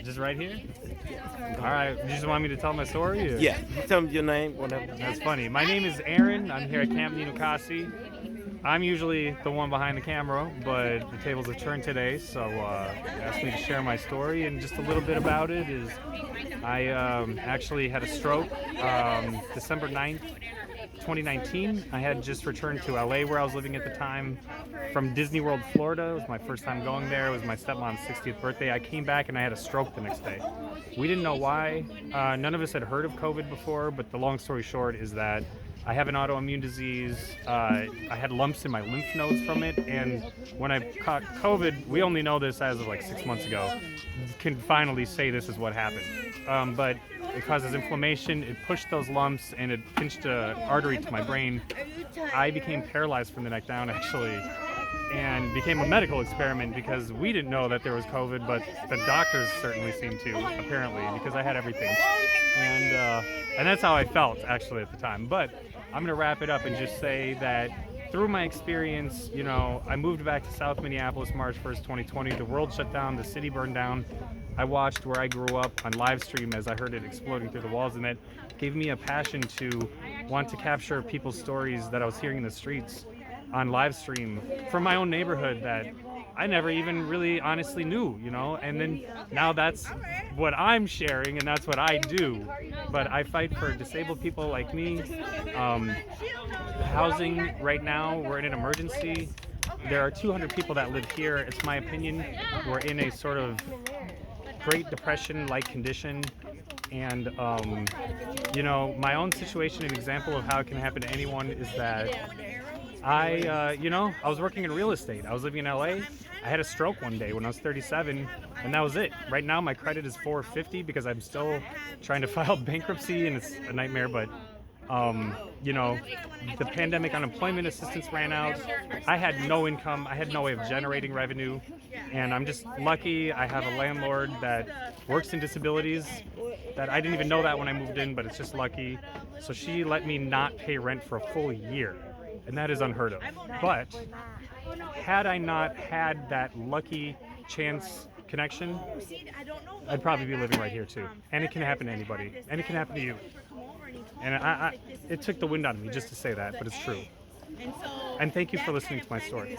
Just right here? All right. You just want me to tell my story? Or? Yeah. Tell me your name, whatever. That's funny. My name is Aaron. I'm here at Camp Ninukasi. I'm usually the one behind the camera, but the tables have turned today, so asked me to share my story. And just a little bit about it is I actually had a stroke December 9th, 2019. I had just returned to LA where I was living at the time from Disney World, Florida. It was my first time going there. It was my stepmom's 60th birthday. I came back and I had a stroke the next day. We didn't know why. None of us had heard of COVID before, but the long story short is that I have an autoimmune disease. I had lumps in my lymph nodes from it, and when I caught COVID, we only know this as of like 6 months ago, can finally say this is what happened. But it causes inflammation, it pushed those lumps, and it pinched an artery to my brain. I became paralyzed from the neck down, actually, and became a medical experiment because we didn't know that there was COVID, but the doctors certainly seemed to, apparently, because I had everything. And that's how I felt, actually, at the time. But I'm going to wrap it up and just say that through my experience, you know, I moved back to South Minneapolis March 1st, 2020. The world shut down, the city burned down. I watched where I grew up on live stream as I heard it exploding through the walls, and that gave me a passion to want to capture people's stories that I was hearing in the streets on live stream from my own neighborhood that I never even really honestly knew, you know, and then now that's what I'm sharing and that's what I do. But I fight for disabled people like me. Housing right now, we're in an emergency. There are 200 people that live here. It's my opinion we're in a sort of Great Depression-like condition. And, you know, my own situation, an example of how it can happen to anyone is that I was working in real estate. I was living in LA. I had a stroke one day when I was 37, and that was it. Right now, my credit is 450 because I'm still trying to file bankruptcy, and it's a nightmare. But, you know, the pandemic unemployment assistance ran out. I had no income. I had no way of generating revenue, and I'm just lucky. I have a landlord that works in disabilities. That I didn't even know that when I moved in, but it's just lucky. So she let me not pay rent for a full year. And that is unheard of. But had I not had that lucky chance connection, I'd probably be living right here too. And it can happen to anybody. And it can happen to you. And it took the wind out of me just to say that, but it's true. And thank you for listening to my story.